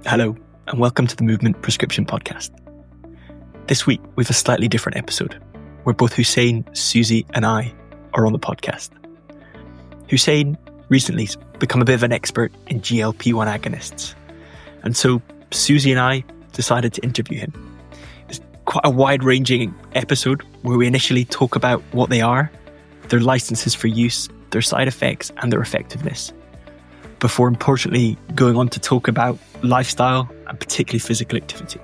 Hello, and welcome to the Movement Prescription Podcast. This week, we have a slightly different episode, where both Hussain, Suzy, and I are on the podcast. Hussain recently has become a bit of an expert in GLP-1 agonists, and so Suzy and I decided to interview him. It's quite a wide-ranging episode where we initially talk about what they are, their licenses for use, their side effects, and their effectiveness, before importantly going on to talk about lifestyle and particularly physical activity.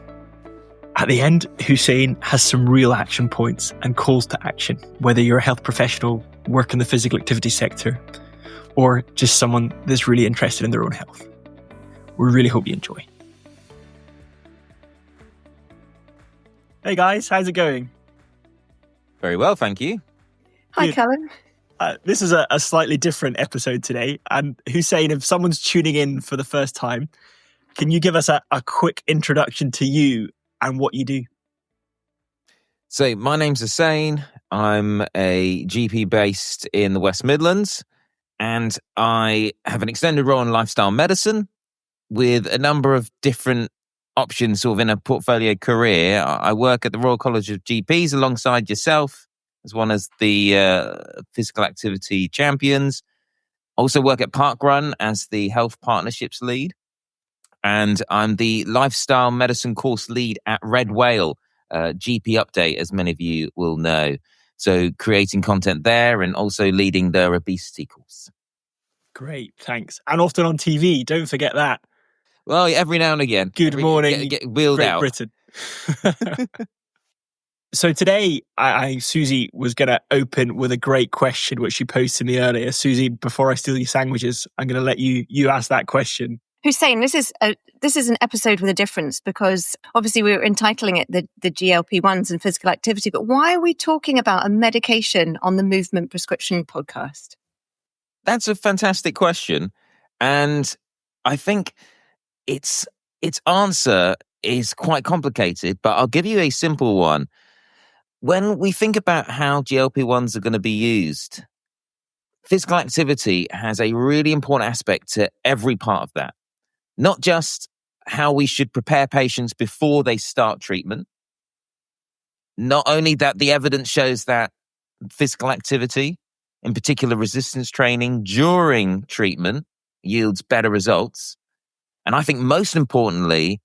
At the end, Hussain has some real action points and calls to action, whether you're a health professional, work in the physical activity sector, or just someone that's really interested in their own health. We really hope you enjoy. Hey guys, how's it going? Very well, thank you. Hi, Callum. This is a slightly different episode today. And Hussain, if someone's tuning in for the first time, can you give us a quick introduction to you and what you do? So my name's Hussain. I'm a GP based in the West Midlands, and I have an extended role in lifestyle medicine with a number of different options sort of in a portfolio career. I work at the Royal College of GPs alongside yourself as one of the physical activity champions. Also work at Parkrun as the health partnerships lead. And I'm the lifestyle medicine course lead at Red Whale, GP Update, as many of you will know. So creating content there and also leading their obesity course. Great, thanks. And often on TV, don't forget that. Well, every now and again. Good morning, get wheeled Great out. Britain. So today, Suzy was going to open with a great question, which she posed to me earlier. Suzy, before I steal your sandwiches, I'm going to let you ask that question. Hussain, this is an episode with a difference because obviously we were entitling it the GLP-1s and physical activity, but why are we talking about a medication on the Movement Prescription Podcast? That's a fantastic question. And I think its answer is quite complicated, but I'll give you a simple one. When we think about how GLP-1s are going to be used, physical activity has a really important aspect to every part of that. Not just how we should prepare patients before they start treatment. Not only that the evidence shows that physical activity, in particular resistance training during treatment, yields better results. And I think most importantly,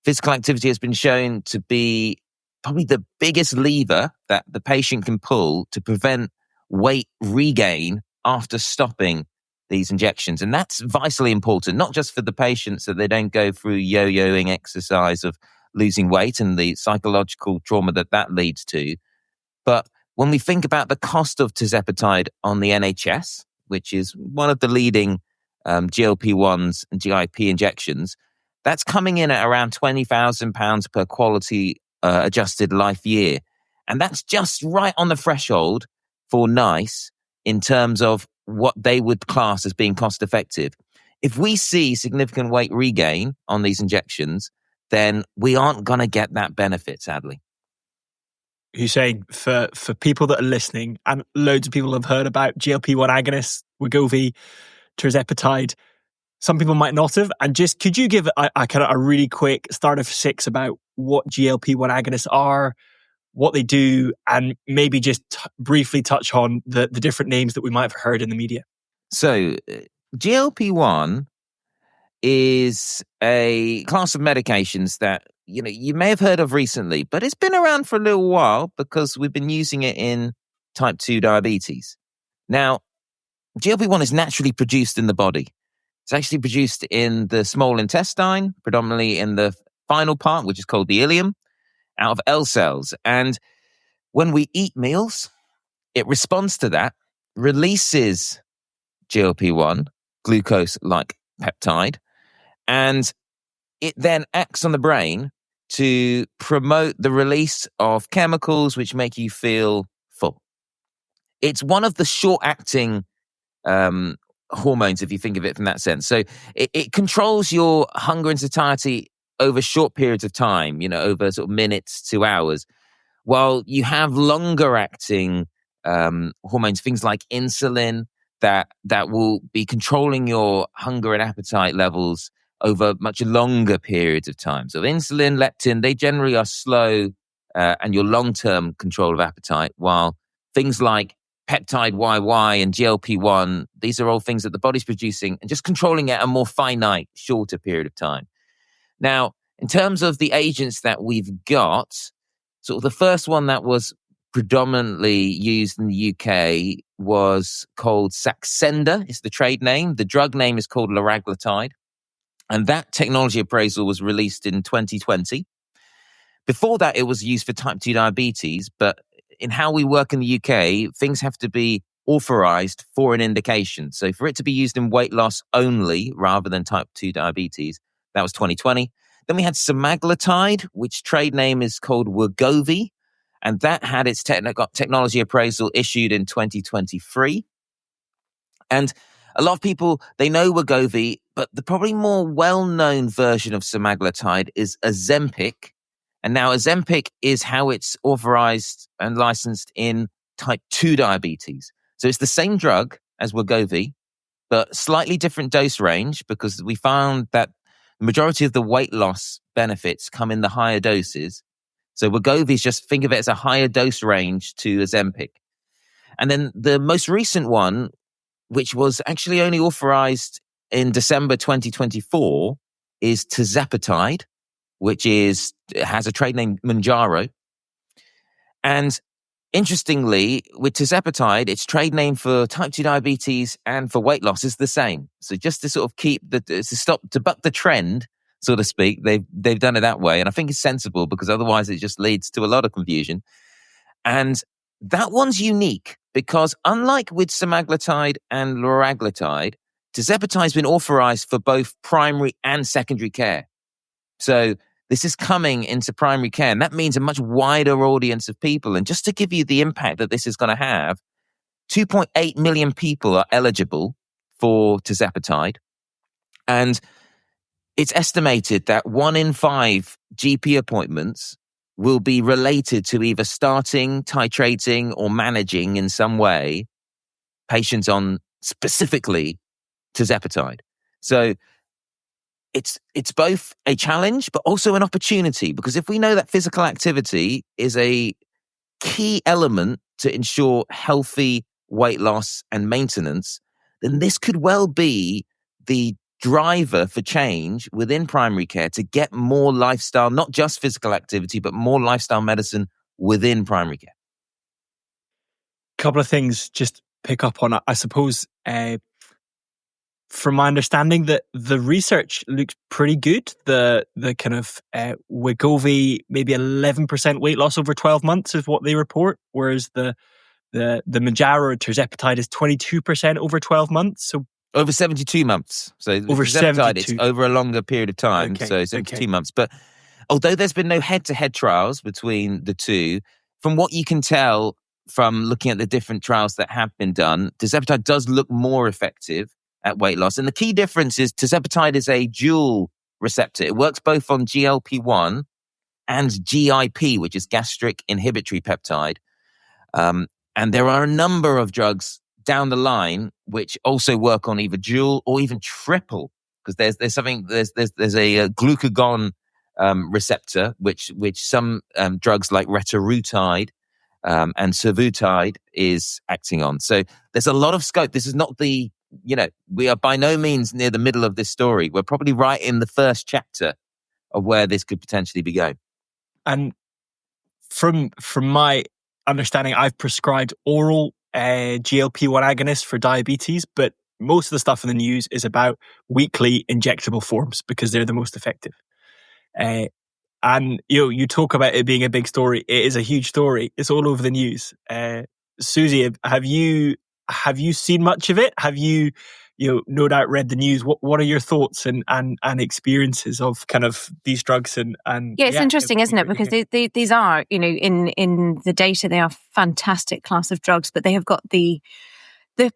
physical activity has been shown to be probably the biggest lever that the patient can pull to prevent weight regain after stopping these injections. And that's vitally important, not just for the patients so they don't go through yo-yoing exercise of losing weight and the psychological trauma that leads to. But when we think about the cost of tirzepatide on the NHS, which is one of the leading GLP-1s and GIP injections, that's coming in at around £20,000 per quality adjusted life year. And that's just right on the threshold for NICE in terms of what they would class as being cost effective. If we see significant weight regain on these injections, then we aren't going to get that benefit, sadly. Hussain, for people that are listening, and loads of people have heard about GLP-1 agonists, Wegovy, tirzepatide, some people might not have. And just could you give a really quick starter for six about what GLP-1 agonists are, what they do, and maybe just briefly touch on the different names that we might have heard in the media? So GLP-1 is a class of medications that you may have heard of recently, but it's been around for a little while because we've been using it in type 2 diabetes. Now, GLP-1 is naturally produced in the body. It's actually produced in the small intestine, predominantly in the final part, which is called the ileum, out of L cells. And when we eat meals, it responds to that, releases GLP-1, glucose-like peptide, and it then acts on the brain to promote the release of chemicals which make you feel full. It's one of the short-acting hormones, if you think of it from that sense. So it controls your hunger and satiety over short periods of time, over sort of minutes to hours, while you have longer-acting hormones, things like insulin, that will be controlling your hunger and appetite levels over much longer periods of time. So insulin, leptin, they generally are slow and your long-term control of appetite, while things like peptide YY and GLP-1, these are all things that the body's producing and just controlling it at a more finite, shorter period of time. Now, in terms of the agents that we've got, sort of the first one that was predominantly used in the UK was called Saxenda, it's the trade name. The drug name is called liraglutide. And that technology appraisal was released in 2020. Before that, it was used for type 2 diabetes, but in how we work in the UK, things have to be authorized for an indication. So for it to be used in weight loss only rather than type 2 diabetes, that was 2020. Then we had semaglutide, which trade name is called Wegovy, and that had its technology appraisal issued in 2023. And a lot of people, they know Wegovy, but the probably more well-known version of semaglutide is Ozempic. And now Ozempic is how it's authorized and licensed in type 2 diabetes. So it's the same drug as Wegovy, but slightly different dose range, because we found that the majority of the weight loss benefits come in the higher doses. So Wegovy is just, think of it as a higher dose range to Ozempic. And then the most recent one, which was actually only authorized in December 2024, is tirzepatide, which has a trade name Mounjaro. And interestingly, with tirzepatide, its trade name for type 2 diabetes and for weight loss is the same. So just to sort of to buck the trend, so to speak, they've done it that way. And I think it's sensible, because otherwise it just leads to a lot of confusion. And that one's unique because, unlike with semaglutide and liraglutide, tirzepatide has been authorized for both primary and secondary care. So this is coming into primary care, and that means a much wider audience of people. And just to give you the impact that this is going to have, 2.8 million people are eligible for tirzepatide. And it's estimated that 1 in 5 GP appointments will be related to either starting, titrating, or managing in some way patients on specifically tirzepatide. So it's both a challenge, but also an opportunity, because if we know that physical activity is a key element to ensure healthy weight loss and maintenance, then this could well be the driver for change within primary care to get more lifestyle, not just physical activity, but more lifestyle medicine within primary care. Couple of things just pick up on, I suppose, from my understanding, that the research looks pretty good. The kind of Wegovy, maybe 11% weight loss over 12 months is what they report, whereas the Mounjaro tirzepatide is 22% over 12 months. So over 72 months. So over tirzepatide, 72. it's over a longer period of time. Okay, so 72 months. But although there's been no head-to-head trials between the two, from what you can tell from looking at the different trials that have been done, tirzepatide does look more effective at weight loss. And the key difference is tirzepatide is a dual receptor. It works both on GLP-1 and GIP, which is gastric inhibitory peptide. And there are a number of drugs down the line which also work on either dual or even triple, because there's a glucagon receptor which some drugs like retatrutide and survodutide is acting on. So there's a lot of scope. This is not we are by no means near the middle of this story. We're probably right in the first chapter of where this could potentially be going. And from my understanding, I've prescribed oral GLP-1 agonists for diabetes, but most of the stuff in the news is about weekly injectable forms because they're the most effective. And you talk about it being a big story. It is a huge story. It's all over the news. Suzy, have you seen much of it? Have you no doubt read the news? What are your thoughts and experiences of kind of these drugs and yeah, it's interesting, isn't it? Because these are, in the data, they are fantastic class of drugs, but they have got the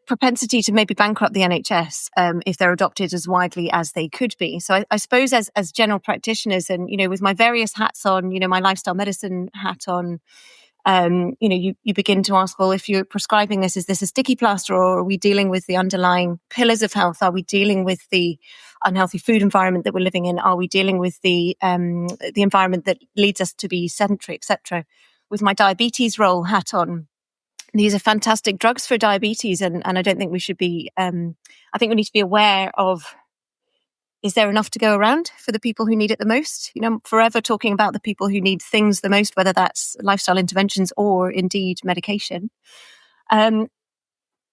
propensity to maybe bankrupt the NHS if they're adopted as widely as they could be. So I suppose as general practitioners, and with my various hats on, my lifestyle medicine hat on, You begin to ask, well, if you're prescribing this, is this a sticky plaster, or are we dealing with the underlying pillars of health? Are we dealing with the unhealthy food environment that we're living in? Are we dealing with the environment that leads us to be sedentary, etc.? With my diabetes role hat on, these are fantastic drugs for diabetes, and I don't think we should be. I think we need to be aware of: is there enough to go around for the people who need it the most? I'm forever talking about the people who need things the most, whether that's lifestyle interventions or indeed medication.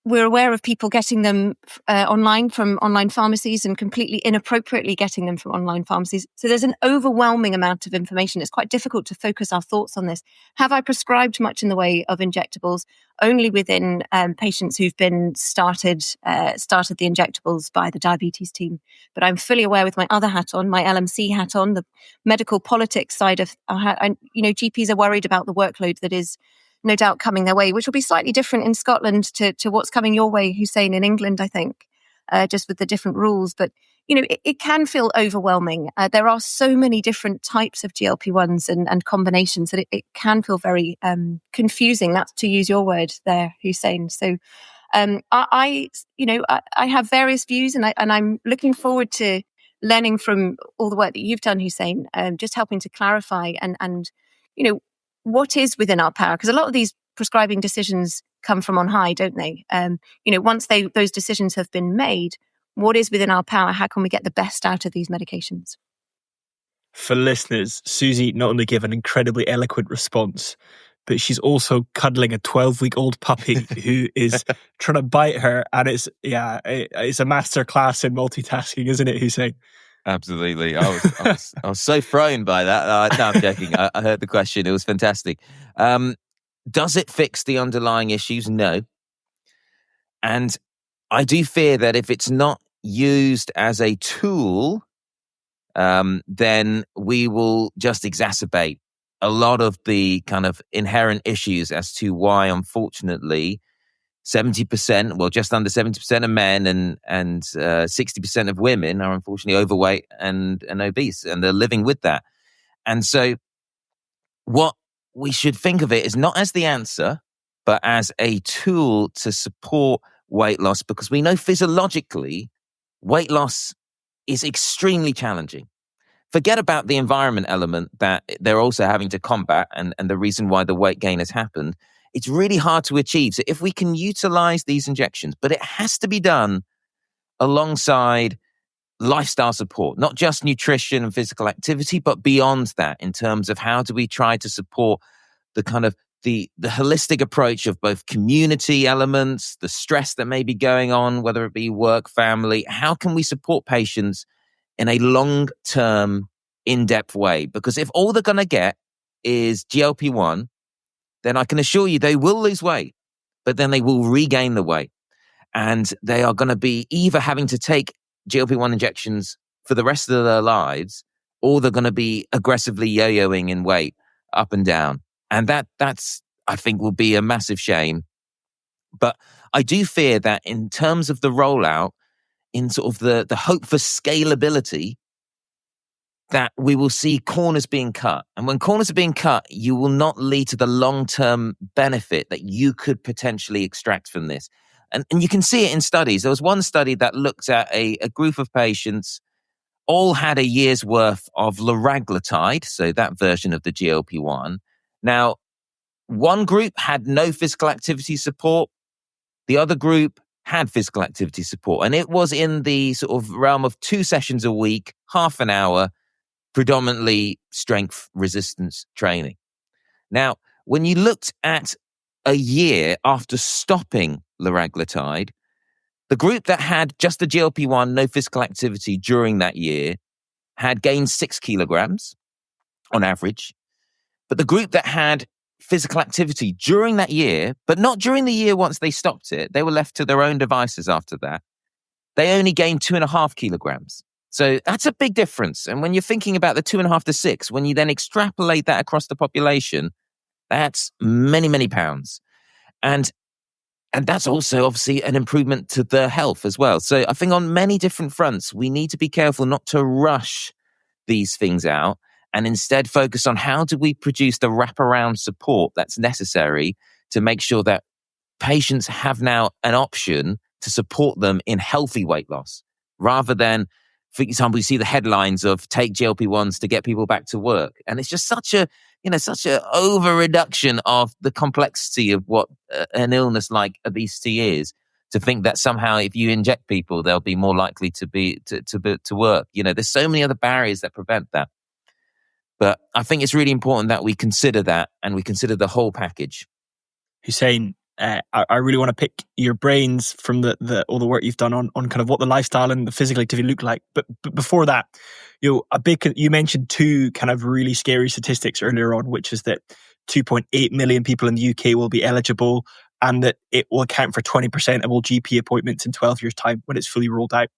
We're aware of people getting them online from online pharmacies and completely inappropriately getting them from online pharmacies. So there's an overwhelming amount of information. It's quite difficult to focus our thoughts on this. Have I prescribed much in the way of injectables? Only within patients who've been started the injectables by the diabetes team. But I'm fully aware, with my other hat on, my LMC hat on, the medical politics side of our hat. GPs are worried about the workload that is no doubt coming their way, which will be slightly different in Scotland to what's coming your way, Hussain, in England, I think, just with the different rules. But, it can feel overwhelming. There are so many different types of GLP-1s and combinations that it can feel very confusing. That's to use your word there, Hussain. So I have various views, and I'm looking forward to learning from all the work that you've done, Hussain, just helping to clarify and what is within our power? Because a lot of these prescribing decisions come from on high, don't they? Once those decisions have been made, what is within our power? How can we get the best out of these medications? For listeners, Suzy not only gave an incredibly eloquent response, but she's also cuddling a 12-week-old puppy who is trying to bite her. And it's a masterclass in multitasking, isn't it, Hussain? Absolutely. I was so thrown by that. No, I'm joking. I heard the question. It was fantastic. Does it fix the underlying issues? No. And I do fear that if it's not used as a tool, then we will just exacerbate a lot of the kind of inherent issues as to why, unfortunately, 70%, well, just under 70% of men and 60% of women are unfortunately overweight and obese, and they're living with that. And so what we should think of it is not as the answer, but as a tool to support weight loss, because we know physiologically weight loss is extremely challenging. Forget about the environment element that they're also having to combat and the reason why the weight gain has happened. It's really hard to achieve. So if we can utilize these injections, but it has to be done alongside lifestyle support, not just nutrition and physical activity, but beyond that, in terms of how do we try to support the kind of the holistic approach of both community elements, the stress that may be going on, whether it be work, family. How can we support patients in a long-term, in-depth way? Because if all they're going to get is GLP-1, then I can assure you they will lose weight, but then they will regain the weight. And they are going to be either having to take GLP-1 injections for the rest of their lives, or they're going to be aggressively yo-yoing in weight up and down. And that's, I think, will be a massive shame. But I do fear that in terms of the rollout, in sort of the hope for scalability, that we will see corners being cut. And when corners are being cut, you will not lead to the long-term benefit that you could potentially extract from this. And you can see it in studies. There was one study that looked at a group of patients, all had a year's worth of liraglutide, so that version of the GLP-1. Now, one group had no physical activity support. The other group had physical activity support. And it was in the sort of realm of 2 sessions a week, half an hour, predominantly strength resistance training. Now, when you looked at a year after stopping liraglutide, the group that had just the GLP-1, no physical activity during that year, had gained 6 kilograms on average. But the group that had physical activity during that year, but not during the year once they stopped it, they were left to their own devices after that, they only gained 2.5 kilograms. So that's a big difference. And when you're thinking about the 2.5 to 6, when you then extrapolate that across the population, that's many, many pounds. And that's also obviously an improvement to their health as well. So I think on many different fronts, we need to be careful not to rush these things out and instead focus on how do we produce the wraparound support that's necessary to make sure that patients have now an option to support them in healthy weight loss, rather than, for example, you see the headlines of take GLP-1s to get people back to work. And it's just such a over reduction of the complexity of what an illness like obesity is, to think that somehow if you inject people, they'll be more likely to work. There's so many other barriers that prevent that. But I think it's really important that we consider that, and we consider the whole package. Hussain, I really want to pick your brains from all the work you've done on kind of what the lifestyle and the physical activity look like. But before that, you mentioned two kind of really scary statistics earlier on, which is that 2.8 million people in the UK will be eligible, and that it will account for 20% of all GP appointments in 12 years' time when it's fully rolled out.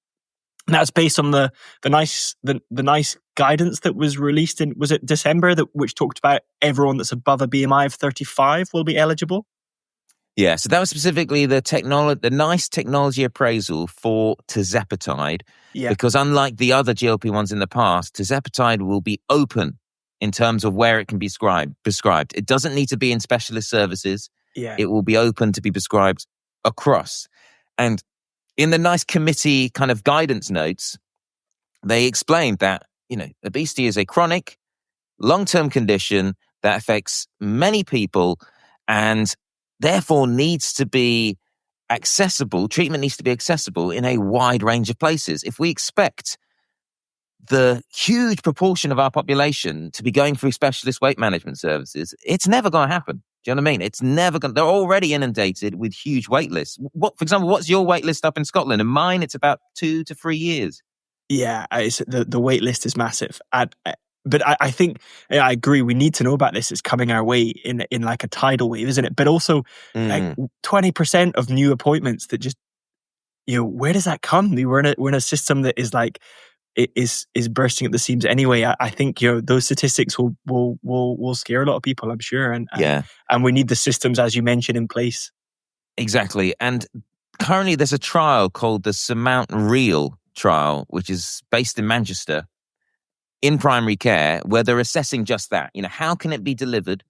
And that's based on the nice guidance that was released in, was it December, which talked about everyone that's above a BMI of 35 will be eligible? Yeah, so that was specifically the NICE technology appraisal for tirzepatide, because unlike the other GLP-1s in the past, tirzepatide will be open in terms of where it can be prescribed. It doesn't need to be in specialist services. Yeah. It will be open to be prescribed across. And in the NICE committee kind of guidance notes, they explained that, obesity is a chronic, long-term condition that affects many people, and therefore needs to be accessible. Treatment needs to be accessible in a wide range of places. If we expect the huge proportion of our population to be going through specialist weight management services, it's never going to happen. Do you know what I mean? It's never going. They're already inundated with huge wait lists. For example, what's your wait list up in Scotland? And mine, it's about 2 to 3 years. Yeah, the wait list is massive. But I think, I agree, we need to know about this. It's coming our way in like a tidal wave, isn't it? But also, like 20% of new appointments that just, where does that come? We're in a system that is like, it is bursting at the seams anyway. I think those statistics will scare a lot of people, I'm sure, and we need the systems, as you mentioned, in place. Exactly. And currently, there's a trial called the Surmount Real trial, which is based in Manchester, in primary care, where they're assessing just that. How can it be delivered?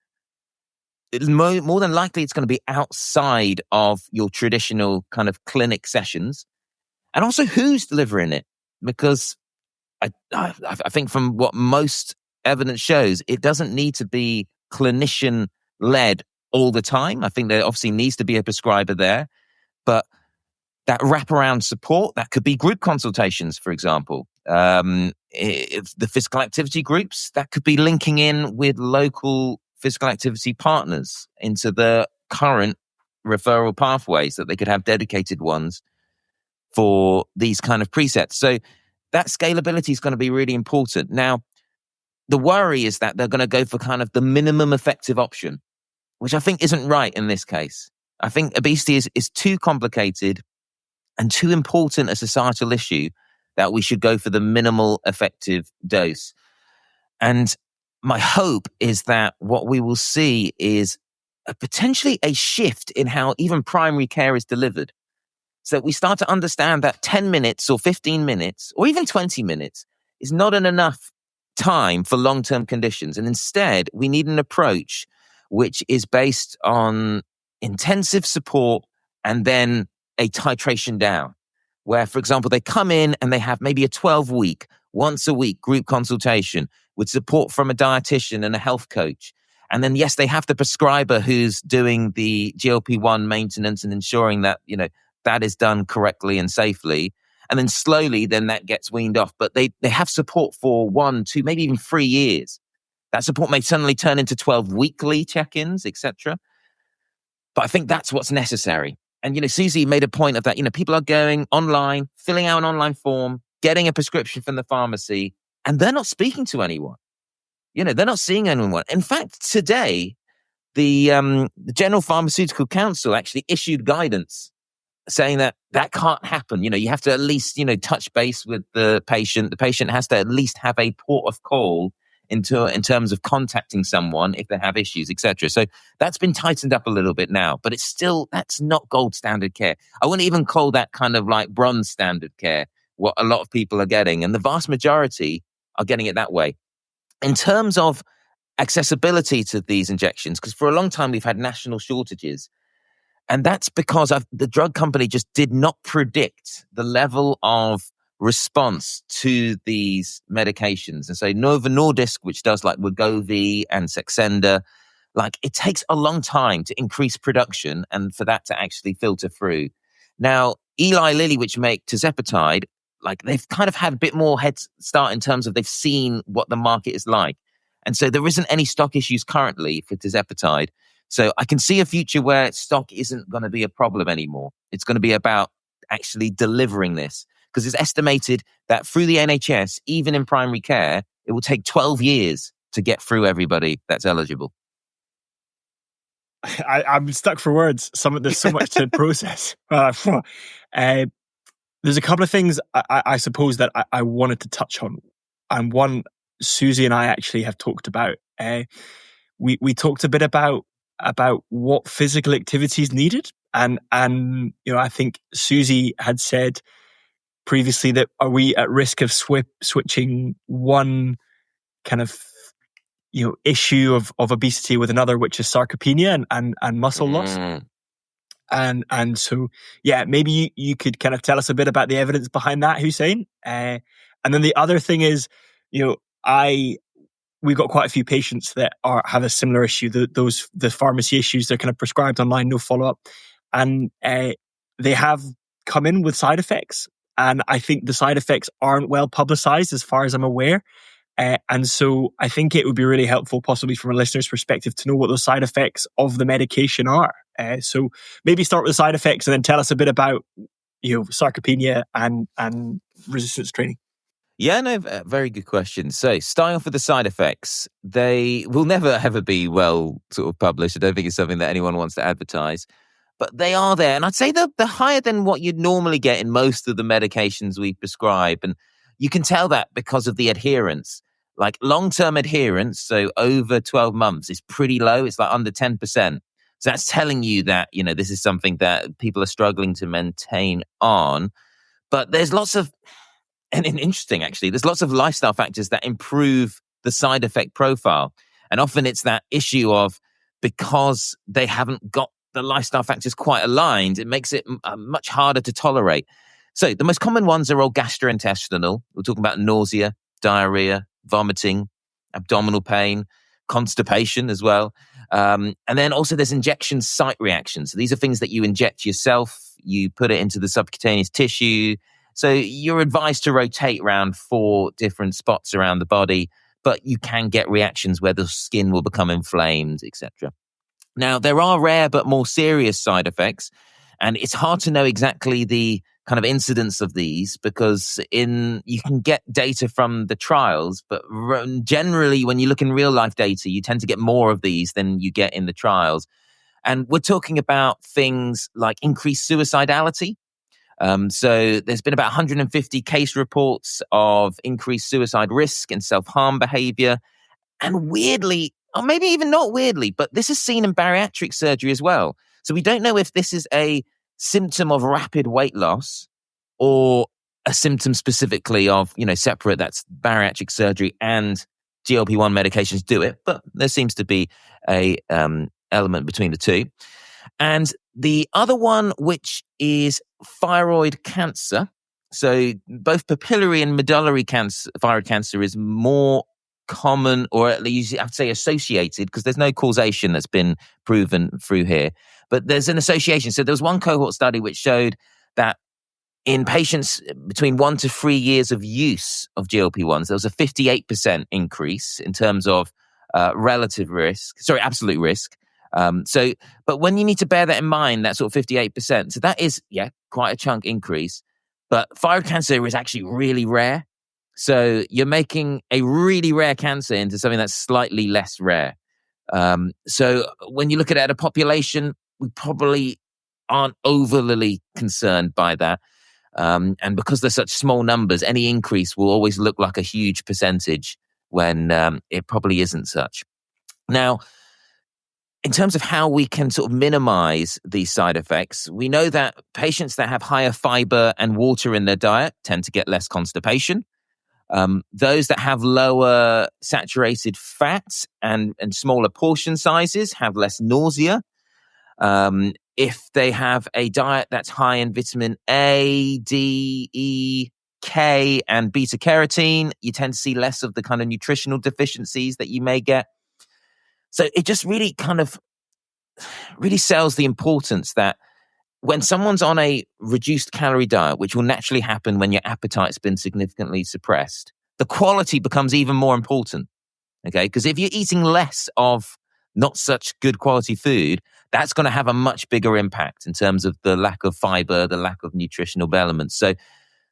More than likely, it's going to be outside of your traditional kind of clinic sessions, and also who's delivering it, because I think from what most evidence shows, it doesn't need to be clinician-led all the time. I think there obviously needs to be a prescriber there, but that wraparound support, that could be group consultations, for example. If the physical activity groups, that could be linking in with local physical activity partners into the current referral pathways, that they could have dedicated ones for these kind of presets. So that scalability is going to be really important. Now, the worry is that they're going to go for kind of the minimum effective option, which I think isn't right in this case. I think obesity is too complicated and too important a societal issue that we should go for the minimal effective dose. And my hope is that what we will see is potentially a shift in how even primary care is delivered. So we start to understand that 10 minutes or 15 minutes or even 20 minutes is not enough time for long-term conditions. And instead, we need an approach which is based on intensive support and then a titration down, where, for example, they come in and they have maybe a 12-week, once-a-week group consultation with support from a dietitian and a health coach. And then, yes, they have the prescriber who's doing the GLP-1 maintenance and ensuring that, that is done correctly and safely. And then slowly, then that gets weaned off. But they have support for 1, 2, maybe even 3 years. That support may suddenly turn into 12 weekly check-ins, etc. But I think that's what's necessary. And, Suzy made a point of that. People are going online, filling out an online form, getting a prescription from the pharmacy, and they're not speaking to anyone. They're not seeing anyone. In fact, today, the General Pharmaceutical Council actually issued guidance saying that can't happen. You have to at least, touch base with the patient. The patient has to at least have a port of call in terms of contacting someone if they have issues, etc. So that's been tightened up a little bit now, but it's still, that's not gold standard care. I wouldn't even call that kind of like bronze standard care, what a lot of people are getting. And the vast majority are getting it that way. In terms of accessibility to these injections, because for a long time we've had national shortages, and that's because the drug company just did not predict the level of response to these medications. And so Novo Nordisk, which does like Wegovy and Saxenda, like it takes a long time to increase production and for that to actually filter through. Now, Eli Lilly, which make tirzepatide, like they've kind of had a bit more head start in terms of they've seen what the market is like. And so there isn't any stock issues currently for tirzepatide. So I can see a future where stock isn't going to be a problem anymore. It's going to be about actually delivering this, because it's estimated that through the NHS, even in primary care, it will take 12 years to get through everybody that's eligible. I'm stuck for words. There's so much to process. There's a couple of things I suppose that I wanted to touch on. And one, Suzy and I actually have talked about. We talked a bit about what physical activity is needed. And I think Suzy had said previously that are we at risk of switching one kind of issue of obesity with another, which is sarcopenia and muscle loss. And so, yeah, maybe you could kind of tell us a bit about the evidence behind that, Hussain. And then the other thing is, we've got quite a few patients that have a similar issue. The pharmacy issues, they're kind of prescribed online, no follow-up. And they have come in with side effects. And I think the side effects aren't well publicized as far as I'm aware. And so I think it would be really helpful, possibly from a listener's perspective, to know what those side effects of the medication are. So maybe start with the side effects and then tell us a bit about sarcopenia and resistance training. Yeah, no, very good question. So starting off with the side effects, they will never ever be well sort of published. I don't think it's something that anyone wants to advertise, but they are there. And I'd say they're higher than what you'd normally get in most of the medications we prescribe. And you can tell that because of the adherence. Like long-term adherence, so over 12 months, is pretty low. It's like under 10%. So that's telling you that, this is something that people are struggling to maintain on. But there's lots of, and interesting actually, there's lots of lifestyle factors that improve the side effect profile. And often it's that issue of, because they haven't got the lifestyle factors quite aligned, it makes it much harder to tolerate. So the most common ones are all gastrointestinal. We're talking about nausea, diarrhea, vomiting, abdominal pain, constipation as well. And then also there's injection site reactions. So these are things that you inject yourself, you put it into the subcutaneous tissue. So you're advised to rotate around 4 different spots around the body, but you can get reactions where the skin will become inflamed, etc. Now, there are rare but more serious side effects, and it's hard to know exactly the kind of incidence of these, because you can get data from the trials, but generally when you look in real life data, you tend to get more of these than you get in the trials. And we're talking about things like increased suicidality. So there's been about 150 case reports of increased suicide risk and self-harm behavior. And weirdly, or maybe even not weirdly, but this is seen in bariatric surgery as well. So we don't know if this is a symptom of rapid weight loss or a symptom specifically of, separate, that's bariatric surgery and GLP-1 medications do it, but there seems to be a element between the two. And the other one, which is thyroid cancer. So both papillary and medullary cancer, thyroid cancer is more common, or at least I'd say associated, because there's no causation that's been proven through here. But there's an association. So there was one cohort study which showed that in patients between 1 to 3 years of use of GLP-1s, there was a 58% increase in terms of absolute risk. But when you need to bear that in mind, that sort of 58%, so that is, quite a chunk increase. But thyroid cancer is actually really rare. So you're making a really rare cancer into something that's slightly less rare. So when you look at it at a population, we probably aren't overly concerned by that. And because they're such small numbers, any increase will always look like a huge percentage when it probably isn't such. Now, in terms of how we can sort of minimize these side effects, we know that patients that have higher fiber and water in their diet tend to get less constipation. Those that have lower saturated fats and smaller portion sizes have less nausea. If they have a diet that's high in vitamin A, D, E, K, and beta carotene, you tend to see less of the kind of nutritional deficiencies that you may get. So it just really really sells the importance that when someone's on a reduced calorie diet, which will naturally happen when your appetite's been significantly suppressed, the quality becomes even more important. Okay, because if you're eating less of not such good quality food, that's going to have a much bigger impact in terms of the lack of fiber, the lack of nutritional elements. So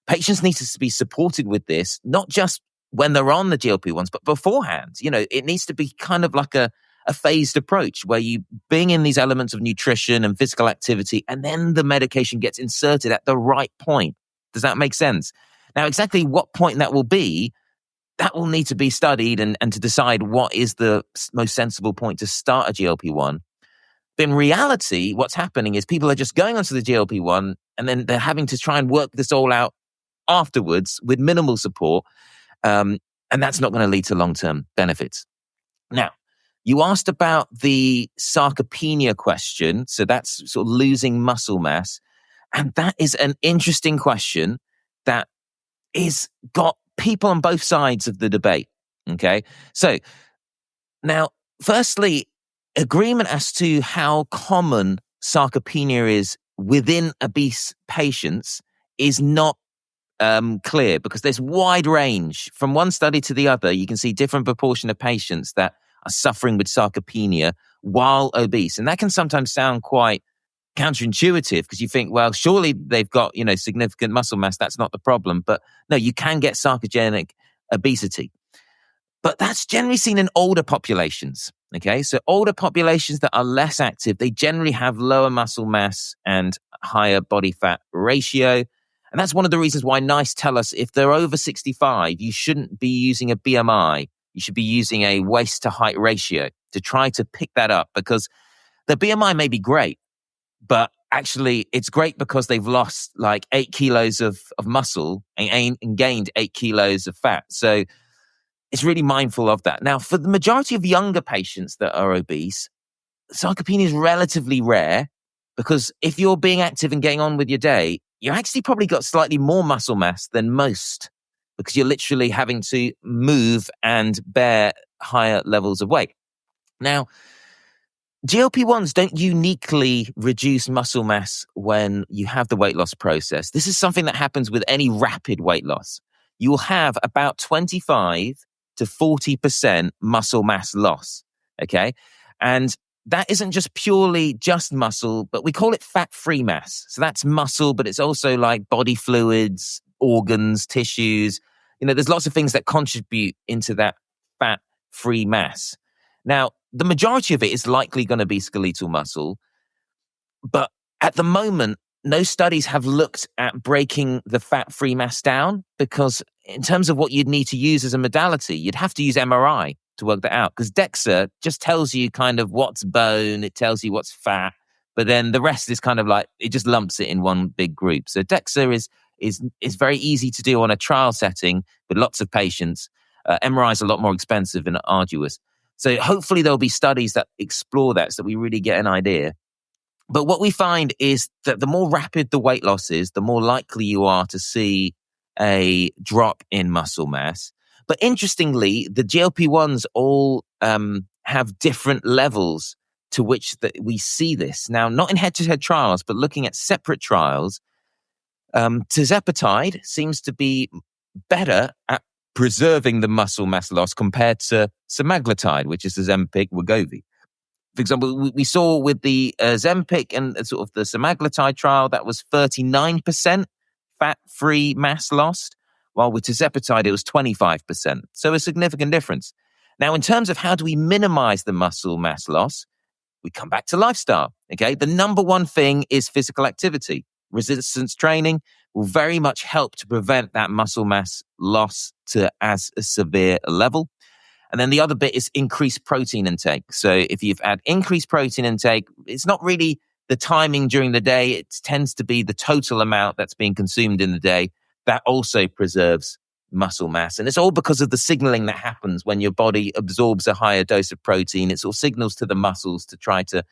patients need to be supported with this, not just when they're on the GLP-1s, but beforehand. It needs to be kind of like a phased approach where you bring in these elements of nutrition and physical activity, and then the medication gets inserted at the right point. Does that make sense? Now, exactly what point that will be, that will need to be studied and to decide what is the most sensible point to start a GLP-1. But in reality, what's happening is people are just going onto the GLP-1 and then they're having to try and work this all out afterwards with minimal support. And that's not going to lead to long-term benefits. Now, you asked about the sarcopenia question. So that's sort of losing muscle mass. And that is an interesting question that is got people on both sides of the debate. Okay. So now, firstly, agreement as to how common sarcopenia is within obese patients is not clear, because there's wide range. From one study to the other, you can see different proportion of patients that are suffering with sarcopenia while obese. And that can sometimes sound quite counterintuitive, because you think, well, surely they've got, significant muscle mass. That's not the problem. But no, you can get sarcogenic obesity. But that's generally seen in older populations. Okay, so older populations that are less active, they generally have lower muscle mass and higher body fat ratio. And that's one of the reasons why NICE tell us if they're over 65, you shouldn't be using a BMI. You should be using a waist to height ratio to try to pick that up, because the BMI may be great, but actually it's great because they've lost like 8 kilos of muscle and gained 8 kilos of fat. So it's really mindful of that. Now, for the majority of younger patients that are obese, sarcopenia is relatively rare, because if you're being active and getting on with your day, you actually probably got slightly more muscle mass than most, because you're literally having to move and bear higher levels of weight. Now, GLP-1s don't uniquely reduce muscle mass when you have the weight loss process. This is something that happens with any rapid weight loss. You will have about 25 to 40% muscle mass loss, okay? And that isn't just purely just muscle, but we call it fat-free mass. So that's muscle, but it's also like body fluids, organs, tissues. There's lots of things that contribute into that fat-free mass. Now, the majority of it is likely going to be skeletal muscle, but at the moment, no studies have looked at breaking the fat-free mass down, because in terms of what you'd need to use as a modality, you'd have to use MRI to work that out, because DEXA just tells you kind of what's bone, it tells you what's fat, but then the rest is kind of like, it just lumps it in one big group. So DEXA is very easy to do on a trial setting with lots of patients. MRI is a lot more expensive and arduous. So hopefully there'll be studies that explore that so that we really get an idea. But what we find is that the more rapid the weight loss is, the more likely you are to see a drop in muscle mass. But interestingly, the GLP-1s all have different levels to which we see this. Now, not in head-to-head trials, but looking at separate trials, tirzepatide seems to be better at preserving the muscle mass loss compared to semaglutide, which is Ozempic, Wegovy. For example, we saw with the Ozempic and sort of the semaglutide trial, that was 39% fat-free mass lost, while with tirzepatide, it was 25%. So a significant difference. Now, in terms of how do we minimize the muscle mass loss, we come back to lifestyle, okay? The number one thing is physical activity. Resistance training will very much help to prevent that muscle mass loss to as a severe level. And then the other bit is increased protein intake. So if you've had increased protein intake, it's not really the timing during the day. It tends to be the total amount that's being consumed in the day. That also preserves muscle mass. And it's all because of the signaling that happens when your body absorbs a higher dose of protein. It sort of signals to the muscles to try to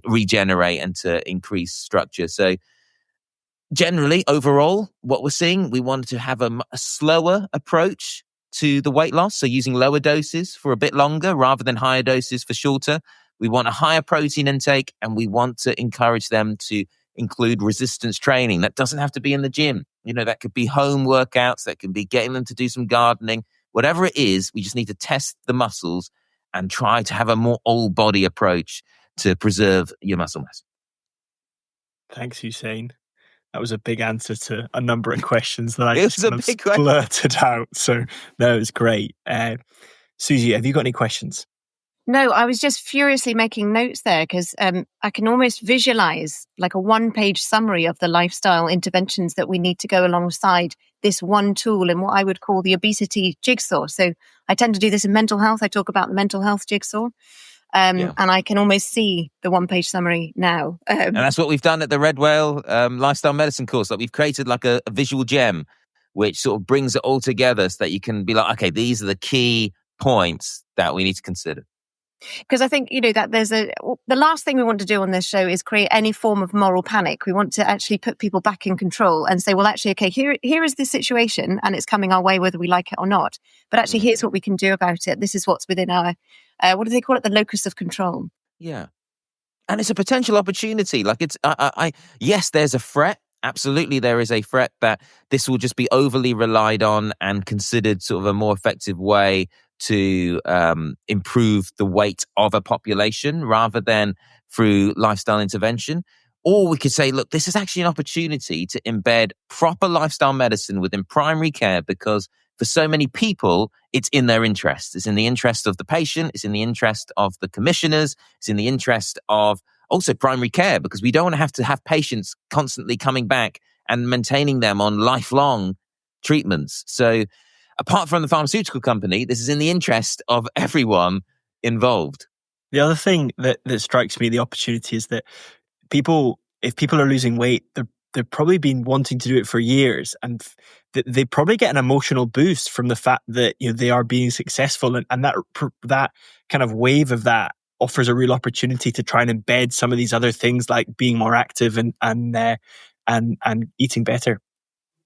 regenerate and to increase structure. So generally, overall, what we're seeing, we want to have a slower approach to the weight loss. So using lower doses for a bit longer rather than higher doses for shorter. We want a higher protein intake, and we want to encourage them to include resistance training. That doesn't have to be in the gym. That could be home workouts, that can be getting them to do some gardening. Whatever it is, we just need to test the muscles and try to have a more all-body approach to preserve your muscle mass. Thanks, Hussain. That was a big answer to a number of questions that I It just was a kind of big question. blurted out. So that was great. Suzy, have you got any questions? No, I was just furiously making notes there because I can almost visualize like a one-page summary of the lifestyle interventions that we need to go alongside this one tool and what I would call the obesity jigsaw. So I tend to do this in mental health. I talk about the mental health jigsaw. And I can almost see the one-page summary now. And that's what we've done at the Red Whale Lifestyle Medicine course. Like, we've created like a visual gem, which sort of brings it all together so that you can be like, okay, these are the key points that we need to consider. Because I think, that the last thing we want to do on this show is create any form of moral panic. We want to actually put people back in control and say, well, actually, okay, here is the situation and it's coming our way whether we like it or not. But actually, here's what we can do about it. This is what's within our, what do they call it? The locus of control. Yeah. And it's a potential opportunity. Like, it's, yes, there's a threat. Absolutely, there is a threat that this will just be overly relied on and considered sort of a more effective way to improve the weight of a population rather than through lifestyle intervention. Or we could say, look, this is actually an opportunity to embed proper lifestyle medicine within primary care, because for so many people, it's in their interest. It's in the interest of the patient. It's in the interest of the commissioners. It's in the interest of also primary care, because we don't want to have patients constantly coming back and maintaining them on lifelong treatments. So apart from the pharmaceutical company, this is in the interest of everyone involved. The other thing that strikes me, the opportunity, is that if people are losing weight, they've probably been wanting to do it for years, and they probably get an emotional boost from the fact that they are being successful, and that kind of wave of that offers a real opportunity to try and embed some of these other things like being more active and eating better.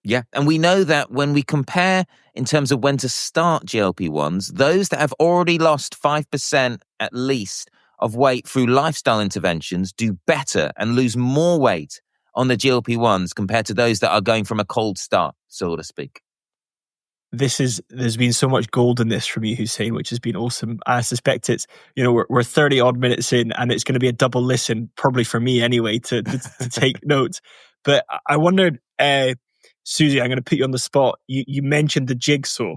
Yeah, and we know that when we compare in terms of when to start GLP-1s, those that have already lost 5% at least of weight through lifestyle interventions do better and lose more weight on the GLP-1s compared to those that are going from a cold start, so to speak. There's been so much gold in this from you, Hussain, which has been awesome. I suspect it's, we're 30 odd minutes in, and it's going to be a double listen, probably for me anyway, to take notes. But I wondered, Suzy, I'm going to put you on the spot. You mentioned the jigsaw.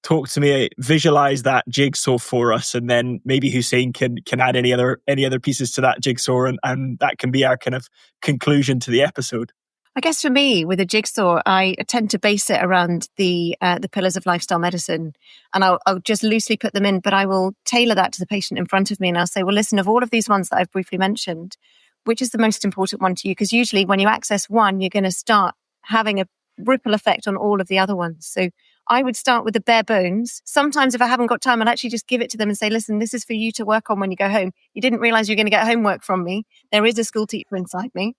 Talk to me, visualize that jigsaw for us, and then maybe Hussain can add any other pieces to that jigsaw, and that can be our kind of conclusion to the episode. I guess for me, with a jigsaw, I tend to base it around the pillars of lifestyle medicine, and I'll just loosely put them in, but I will tailor that to the patient in front of me, and I'll say, well, listen, of all of these ones that I've briefly mentioned, which is the most important one to you? Because usually when you access one, you're going to start having a ripple effect on all of the other ones. So I would start with the bare bones. Sometimes if I haven't got time, I'll actually just give it to them and say, listen, this is for you to work on when you go home. You didn't realize you're going to get homework from me. There is a school teacher inside me.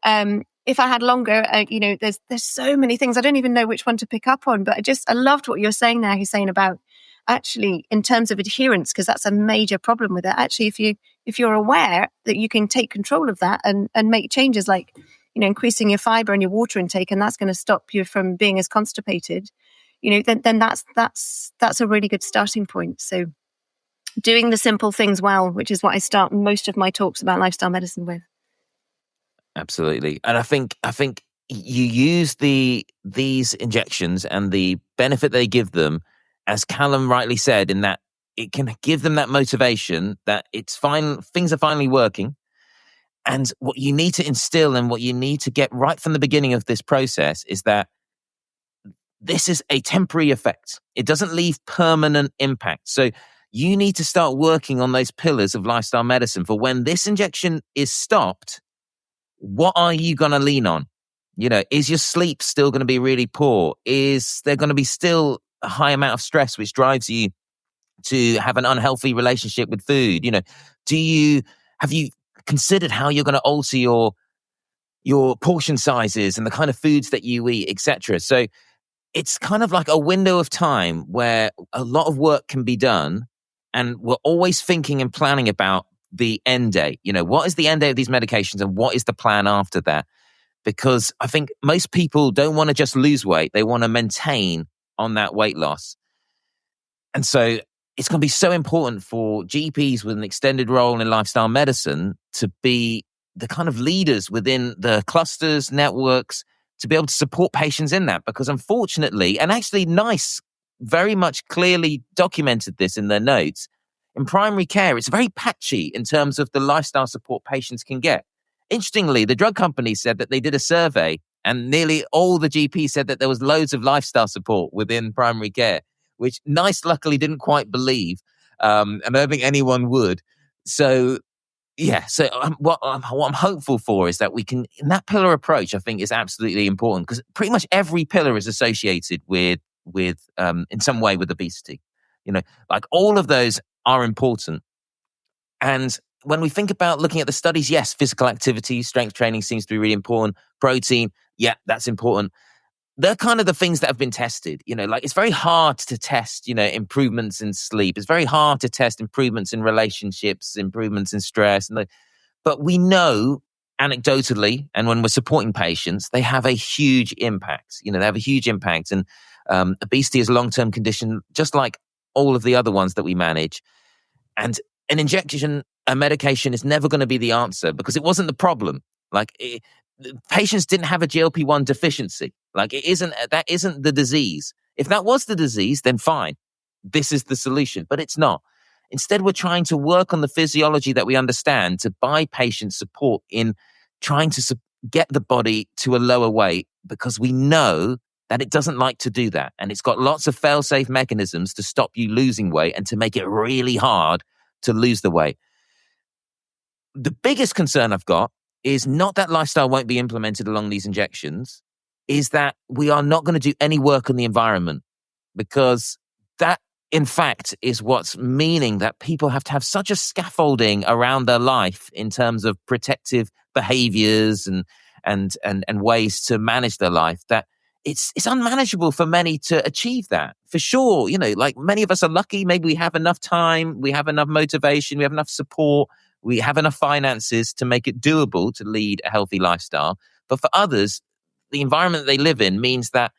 If I had longer, there's so many things. I don't even know which one to pick up on, but I loved what you're saying there, Hussain, about actually in terms of adherence, because that's a major problem with it. Actually, if you're aware that you can take control of that and make changes like, increasing your fiber and your water intake, and that's going to stop you from being as constipated, then that's a really good starting point. So doing the simple things well, which is what I start most of my talks about lifestyle medicine with. Absolutely. And I think you use these injections and the benefit they give them, as Callum rightly said, in that it can give them that motivation that it's fine, things are finally working. And what you need to instill and what you need to get right from the beginning of this process is that this is a temporary effect. It doesn't leave permanent impact. So you need to start working on those pillars of lifestyle medicine for when this injection is stopped. What are you going to lean on? Is your sleep still going to be really poor? Is there going to be still a high amount of stress which drives you to have an unhealthy relationship with food? Have you considered how you're going to alter your portion sizes and the kind of foods that you eat, etc.? So it's kind of like a window of time where a lot of work can be done, and we're always thinking and planning about the end date. What is the end date of these medications and what is the plan after that? Because I think most people don't want to just lose weight. They want to maintain on that weight loss. And so it's going to be so important for GPs with an extended role in lifestyle medicine to be the kind of leaders within the clusters, networks, to be able to support patients in that. Because unfortunately, and actually NICE very much clearly documented this in their notes, in primary care, it's very patchy in terms of the lifestyle support patients can get. Interestingly, the drug companies said that they did a survey and nearly all the GPs said that there was loads of lifestyle support within primary care, which NICE luckily didn't quite believe. And I don't think anyone would. So, what I'm hopeful for is that we can, in that pillar approach, I think is absolutely important, because pretty much every pillar is associated with in some way with obesity. Like all of those are important. And when we think about looking at the studies, yes, physical activity, strength training seems to be really important. Protein, yeah, that's important. They're kind of the things that have been tested. Like it's very hard to test, improvements in sleep. It's very hard to test improvements in relationships, improvements in stress. But we know anecdotally, and when we're supporting patients, they have a huge impact. They have a huge impact. And obesity is a long-term condition, just like all of the other ones that we manage. And an injection, a medication is never going to be the answer, because it wasn't the problem. Patients didn't have a GLP-1 deficiency. That isn't the disease. If that was the disease, then fine. This is the solution, but it's not. Instead, we're trying to work on the physiology that we understand to buy patients support in trying to get the body to a lower weight, because we know that it doesn't like to do that. And it's got lots of fail-safe mechanisms to stop you losing weight and to make it really hard to lose the weight. The biggest concern I've got is not that lifestyle won't be implemented along these injections, is that we are not going to do any work on the environment, because that, in fact, is what's meaning that people have to have such a scaffolding around their life in terms of protective behaviors and ways to manage their life, that it's unmanageable for many to achieve that. For sure, like many of us are lucky. Maybe we have enough time, we have enough motivation, we have enough support, we have enough finances to make it doable to lead a healthy lifestyle. But for others, the environment they live in means that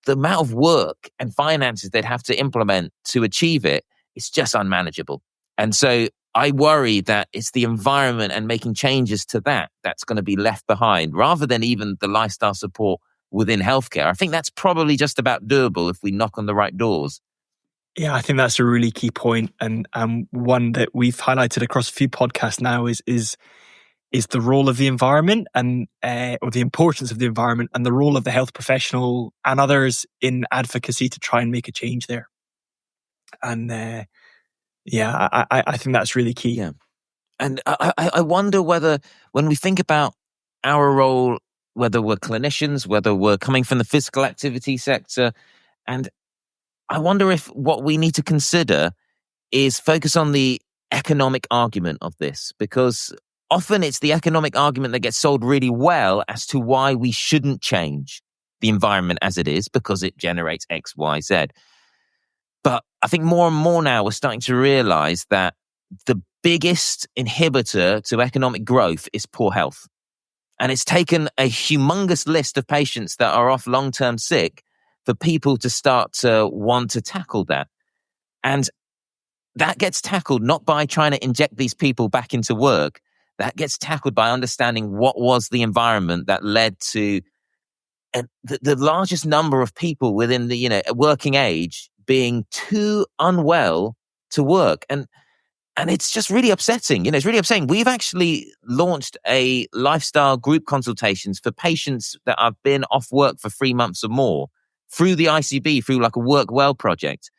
the amount of work and finances they'd have to implement to achieve it is just unmanageable. And so I worry that it's the environment and making changes to that's going to be left behind, rather than even the lifestyle support within healthcare. I think that's probably just about doable if we knock on the right doors. Yeah, I think that's a really key point, and one that we've highlighted across a few podcasts now is the role of the environment and or the importance of the environment and the role of the health professional and others in advocacy to try and make a change there. And I think that's really key. Yeah, and I wonder whether when we think about our role, whether we're clinicians, whether we're coming from the physical activity sector, and I wonder if what we need to consider is focus on the economic argument of this, because often it's the economic argument that gets sold really well as to why we shouldn't change the environment as it is, because it generates X, Y, Z. But I think more and more now we're starting to realize that the biggest inhibitor to economic growth is poor health. And it's taken a humongous list of patients that are off long-term sick for people to start to want to tackle that. And that gets tackled not by trying to inject these people back into work. That gets tackled by understanding what was the environment that led to the largest number of people within the working age being too unwell to work. And it's just really upsetting. It's really upsetting. We've actually launched a lifestyle group consultations for patients that have been off work for 3 months or more through the ICB, through like a Work Well project.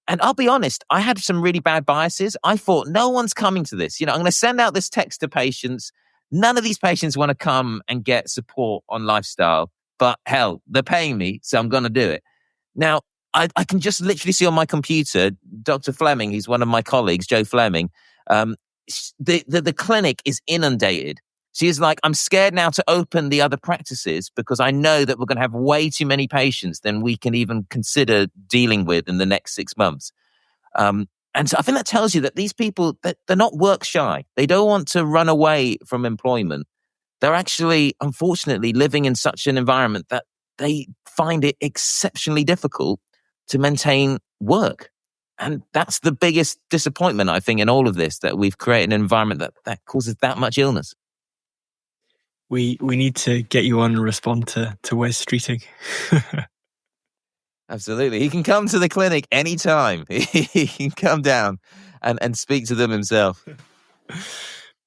And I'll be honest, I had some really bad biases. I thought no one's coming to this. I'm going to send out this text to patients. None of these patients want to come and get support on lifestyle, but hell, they're paying me, so I'm going to do it. Now, I can just literally see on my computer, Dr. Fleming, he's one of my colleagues, Joe Fleming, the clinic is inundated. She is like, I'm scared now to open the other practices because I know that we're going to have way too many patients than we can even consider dealing with in the next 6 months. And so I think that tells you that these people, they're not work shy. They don't want to run away from employment. They're actually, unfortunately, living in such an environment that they find it exceptionally difficult to maintain work. And that's the biggest disappointment, I think, in all of this, that we've created an environment that causes that much illness. We need to get you on and respond to Wes Streeting. Absolutely. He can come to the clinic anytime. He can come down and speak to them himself.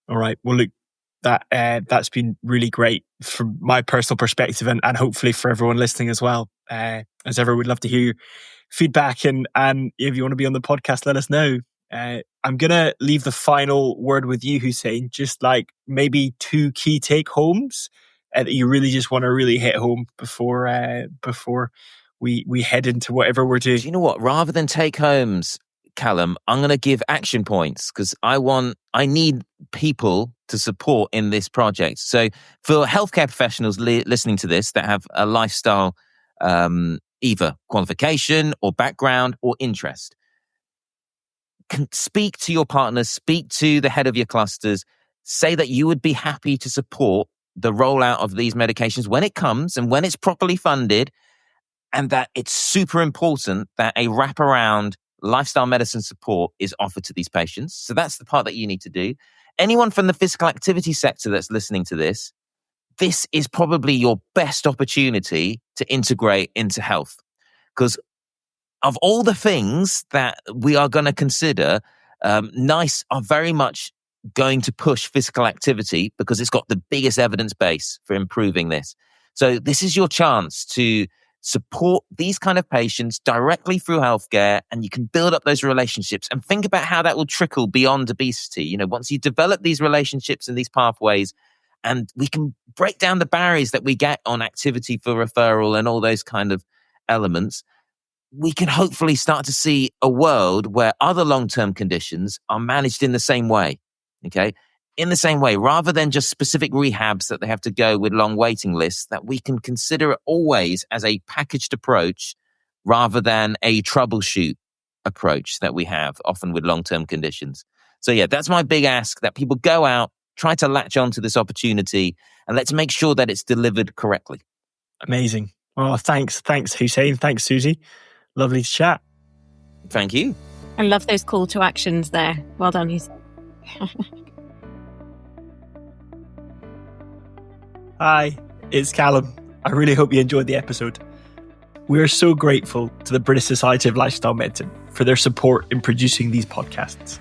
All right. Well, look, that's been really great from my personal perspective and hopefully for everyone listening as well. As ever, we'd love to hear your feedback and if you want to be on the podcast, let us know. I'm going to leave the final word with you, Hussain, just like maybe 2 key take homes that you really just want to really hit home before we head into whatever we're doing. Do you know what? Rather than take homes, Callum, I'm going to give action points because I need people to support in this project. So for healthcare professionals listening to this that have a lifestyle, either qualification or background or interest, speak to your partners, speak to the head of your clusters, say that you would be happy to support the rollout of these medications when it comes and when it's properly funded, and that it's super important that a wraparound lifestyle medicine support is offered to these patients. So that's the part that you need to do. Anyone from the physical activity sector that's listening to this is probably your best opportunity to integrate into health. Because of all the things that we are going to consider, NICE are very much going to push physical activity because it's got the biggest evidence base for improving this. So this is your chance to support these kind of patients directly through healthcare, and you can build up those relationships and think about how that will trickle beyond obesity. You know, once you develop these relationships and these pathways, and we can break down the barriers that we get on activity for referral and all those kind of elements, we can hopefully start to see a world where other long-term conditions are managed in the same way, okay? In the same way, rather than just specific rehabs that they have to go with long waiting lists, that we can consider it always as a packaged approach rather than a troubleshoot approach that we have often with long-term conditions. So yeah, that's my big ask, that people go out, try to latch onto this opportunity, and let's make sure that it's delivered correctly. Amazing. Well, thanks, Hussain. Thanks, Suzy. Lovely to chat. Thank you. I love those call to actions there. Well done, Hussain. Hi, it's Callum. I really hope you enjoyed the episode. We are so grateful to the British Society of Lifestyle Medicine for their support in producing these podcasts.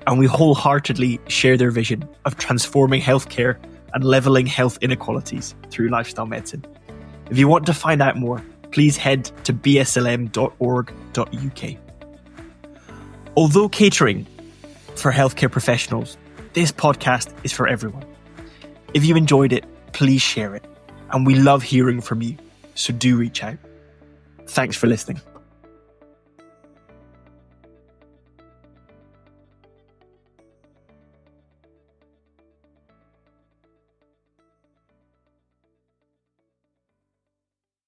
And we wholeheartedly share their vision of transforming healthcare and levelling health inequalities through lifestyle medicine. If you want to find out more, please head to bslm.org.uk. Although catering for healthcare professionals, this podcast is for everyone. If you enjoyed it, please share it. And we love hearing from you, so do reach out. Thanks for listening.